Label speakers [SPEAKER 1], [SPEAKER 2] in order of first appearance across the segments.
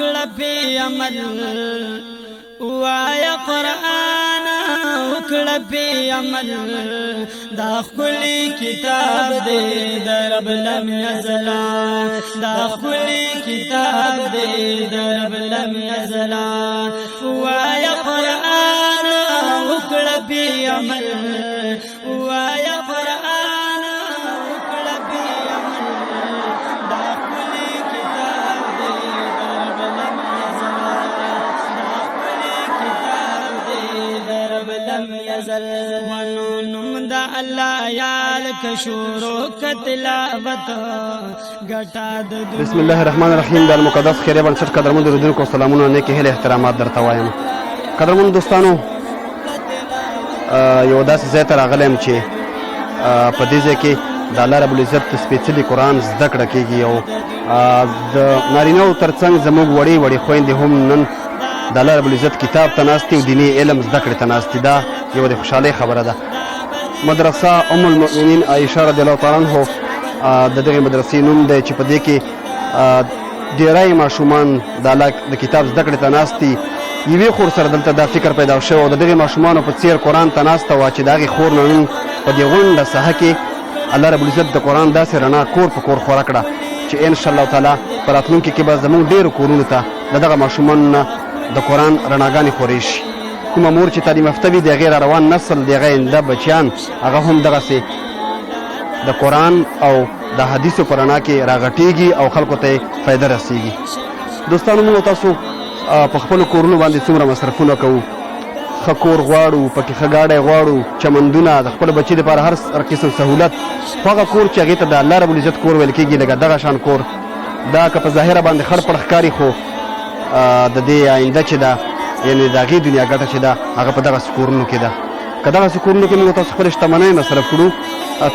[SPEAKER 1] وکړه په عمل وایا قرآن وکړه په عمل دا خپلی کتاب دی د رب لم یزلا دا خپلی کتاب دی د رب لم یزلا وایا قرآن وکړه په عمل وایا قرآن وکړه په عمل دا خپلی کتاب دی د رب لم یزلا دا خپلی کتاب دی د رب لم یزل ونوم دا الله یاد کشورو کتلاوت غټا د
[SPEAKER 2] بسم الله الرحمن الرحیم د المقدس خیره بنسټ قدرمن دردونکو سلامونه نیکه هله احترامات درته وایم قدرمن دوستانو یو داسې ځای ته راغلی یم چې په دې ځای کې د الله رب العزت سپېڅلي قرآن زده کړه کېږي او د نارینهو تر څنګ زموږ وړې وړې خویندې هم نن د الله رب العزت کتاب ته ناستې او دیني علم زده کړې ته ناستې دا یوه د خوشحالۍ خبره ده مدرسه ام المؤمنین عایشه رضی الله تعالی عنه د دغې مدرسې نوم دی چې په دې کې ډېری ماشومان د الله د کتاب زده کړې ته ناست دي یوې خور سره دلته دا فکر پیدا شوی او د دغې ماشومانو په څېر قرآن ته ناسته وه چې د هغې خور نه نن په دې غونډه ساحه کې الله رب العزت د قرآن داسې رڼا کور په کور خوره کړه چې انشاءالله تعالی په راتلونکي کې به زموږ ډېرو کورونو ته د دغه ماشومانو نه د قرآن رڼاګانې خورې شي کومه مور چې تعلیم یافته وي د هغې را روان نسل د هغه آینده بچیان هغه هم دغسې د قرآن او د حدیثو په رڼا کې راغټېږي او خلکو ته یې فایده رسېږي دوستانو موږ تاسو په خپلو کورونو باندې څومره مصرفونه کوو ښه کور غواړو پکې ښه ګاډی غواړو چمندونه د خپلو بچي دپاره هر قسم سهولت خو هغه کور چې هغې ته د الله رب العزت کور ویل کېږي لکه دغه شان کور دا که په ظاهره باندې خړ پړ ښکاري خو د دې آینده چې ده یعنې د هغې دنیا ګټه چې ده هغه په دغسې کورونو کې ده که دغسې کورونو کې موږ تاسو خپلې شتمنۍ مصرف کړو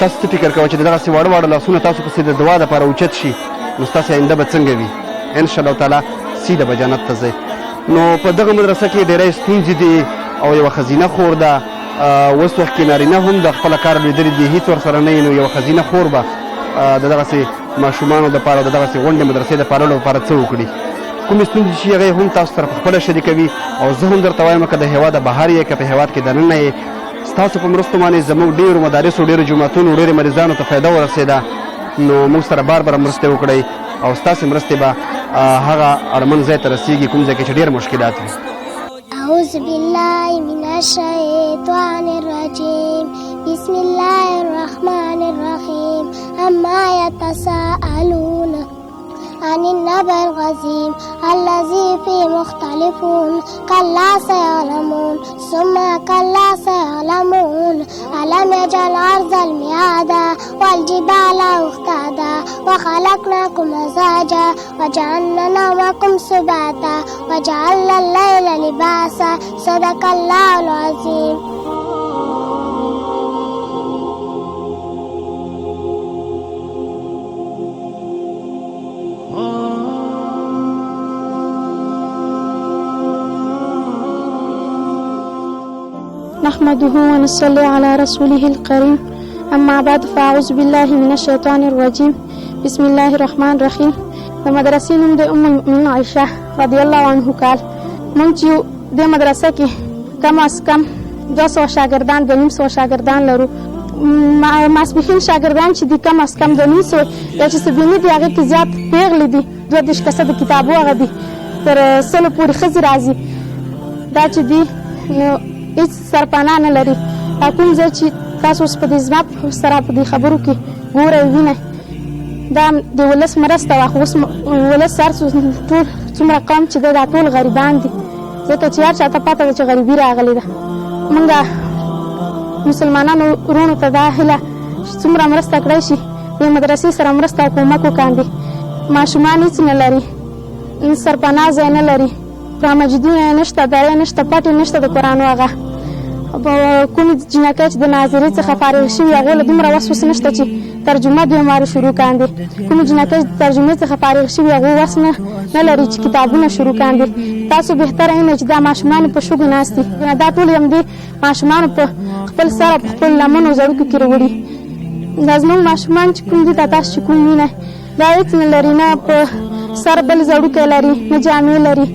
[SPEAKER 2] تاسو څه فکر کوئ چې د دغسې واړه واړه لاسونه تاسو پسې د دعا دپاره اوچت شي نو ستاسې آینده به څنګه وي انشاءالله تعالی سیده به جنت ته ځئ نو په دغه مدرسه کې ډېری ستونزې دي او یوه ښځینه خور ده اوس وخت کې نارینه هم د خپله کار لوېدلي دي هېڅ ورسره نه وي نو یوه ښځینه خور به د دغسې ماشومانو دپاره د دغسې غونډې مدرسې د پاللو لپاره څه وکړي کومې ستونزې چې هغې هم تاسو سره په خپله شریکوي او زه هم درته وایم که د هېواده بهر یې که په هېواد کې دننه یې ستاسو په مرستو باندې زموږ ډېرو مدارسو ډېرو جوماتونو ډېرې مریضانو ته فایده ورسېده نو موږ سره بار بار مرستې وکړئ او ستاسې مرستې به هغه اړمن ځای ته رسېږي کوم ځای کې چې ډېر مشکلات وي
[SPEAKER 3] أعوذ بالله من الشيطان الرجيم بسم الله الرحمن الرحيم أما يتساءلون عن النبأ العظيم الذي فيه مختلفون كلا سيعلمون ثم كلا سيعلمون ألم يجعل الأرض مهادا والجبال أوتادا وخلقناكم أزواجا وجعلنا نومكم سباتا وجعلنا الليل لباسا صدق الله العظيم
[SPEAKER 4] نحمده ونصلي على رسوله الكريم أما بعد فأعوذ بالله من الشيطان الرجيم بسم الله الرحمن الرحيم د مدرسې نوم د ام المؤمنین عایشه رضی الله عنه کال موږ چې د مدرسه کې کم از کم 200 شاګردان 250 شاګردان لرو ماسپښین شاګردان چې دي کم از کم 200 یا چې سبینې دي هغې کې زیات پیغلې دي 22 کسه د کتابو هغه دي تر 100 پورې ښځې راځي دا چې دي نو هېڅ سرپناه نه لري دا کوم ځای چې تاسو اوس په دې زما سره په دې خبرو کې ګورئ وینئ دا د ولس مرسته وه خو اوس ولس هر ټول څومره قوم چې دی دا ټول غریبان دي ځکه چې هر چاته پته ده چې غریبي راغلې ده موږ مسلمانانو وروڼو ته دا هیله چې څومره مرسته کړی شي دې مدرسې سره مرسته او کومک وکاندي ماشومان هېڅ نه لري سرپناه ځای نه لري مسجدونه یې نشته درې نشته پټې نشته د قرآن هغه کومې جنکۍ چې د ناظرۍ څخه فارغ شوي هغو له دومره وس اوس نشته چې ترجمه دوی مارو شروع کاندي کومې جنکۍ چې د ترجمې څخه فارغ شوي هغو وس نه لري چې کتابونه شروع کاندي تاسو بهتره اینه چې دا ماشومانو په شګو ناست دي دا ټول یې همدې ماشومانو په خپل سر او په خپل لمنو زړوکو کې راوړي دا زموږ ماشومان چې کوم دي دا تاسو چې کوم وینئ دا هېڅ نه لري، نه په سر بل زړوکی لري، نه جامې لري،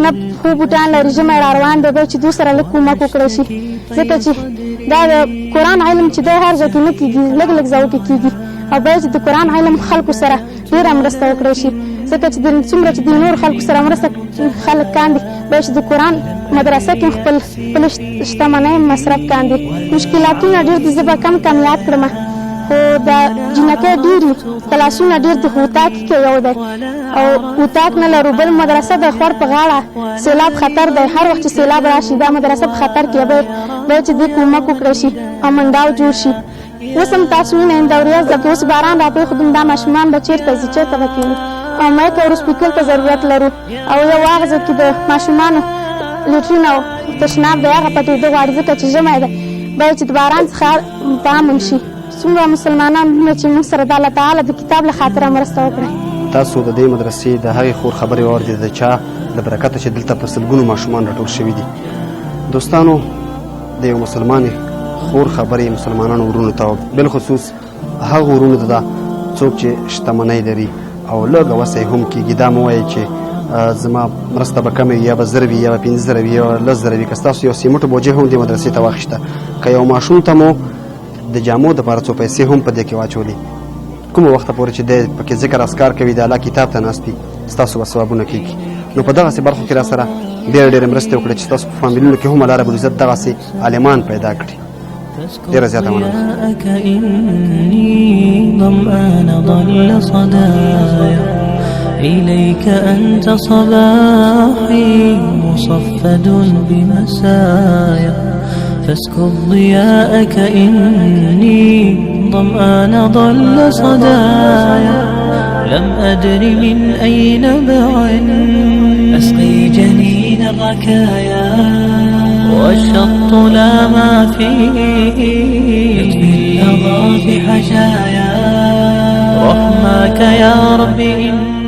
[SPEAKER 4] نه خو بوټان لري. ژمی را روان دی، باید چې دوی سره لږ کومک وکړی شي، ځکه چې دا د قرآن علم چې دی هر ځای کې نه کېږي، لږ لږ ځایو کې کېږي، او باید چې د قرآن علم خلکو سره ډېره مرسته وکړی شي، ځکه چې څومره چې د نور خلکو سره مرسته خلک کاندي، باید چې د قرآن مدرسه کې خپل شتمنۍ مصرف کاندي. مشکلاتونه ډېر دي، زه به کم یاد کړم، خو د جنکۍ ډېرې کلاسونه ډېر دي، خو اتاق کې یو دی او اتاق نه لرو. بل مدرسه د خور په غاړه، سیلاب خطر دی، هر وخت چې سیلاب راشي دا مدرسه په خطر کې، باید چې دې کومک وکړی شي او منډاو جوړ شي. اوس هم تاسو وینئ د ورځ کې اوس باران راپرېښود، دا ماشومان به چېرته ځي، چېرته به کښېني، او مایک او سپیکر ته ضرورت لرو، او یو هغه ځای کې د ماشومانو لیټرین او تشناب دی هغه پټېده غواړي، ځکه چې ژمی دی، باید چې د باران څخه په امن شي. څومره مسلمانان چې موږ سره د الله تعالی د کتاب له خاطره مرسته وکړئ.
[SPEAKER 2] تاسو د دې مدرسې د هغې خور خبرې واورېدې د چا له برکته چې دلته په سلګونو ماشومان راټول شوي دي. دوستانو، د یو مسلمانې خور خبرې مسلمانانو ورونو ته، بالخصوص هغه ورونو ته ده څوک چې شتمنۍ لري او لږ وسه هم کېږي. دا مه وایئ چې زما مرسته به کمه وي، یا به زر وي، یا به 15 زره وي، یا 10 زره وي. که ستاسو یو سیمټو بوجۍ هم دې مدرسې ته واخیسته، که یو ماشوم ته مو د جامو دپاره څو پیسې هم په دې کې واچولې، کومه وخته پورې چې دی پکې ذکر اذکار کوي، د الله کتاب ته ناست وي، ستاسو به ثوابونه کېږي. نو په دغسې برخو کې را سره ډېرې مرستې وکړئ چې ستاسو په فامیلونو کې هم الله رب العزت دغسې عالمان پیدا کړي. ډېره زیاته مننه.
[SPEAKER 5] إليك أنت صباحي مصفد بمسايا، فاسكب ضياءك إني ظمآن ضل صدايا، لم أدر من أي نبع أسقي جنين الركايا، والشط لا ما فيه يكفي اللظى بحشايا، رحماك يا رب إن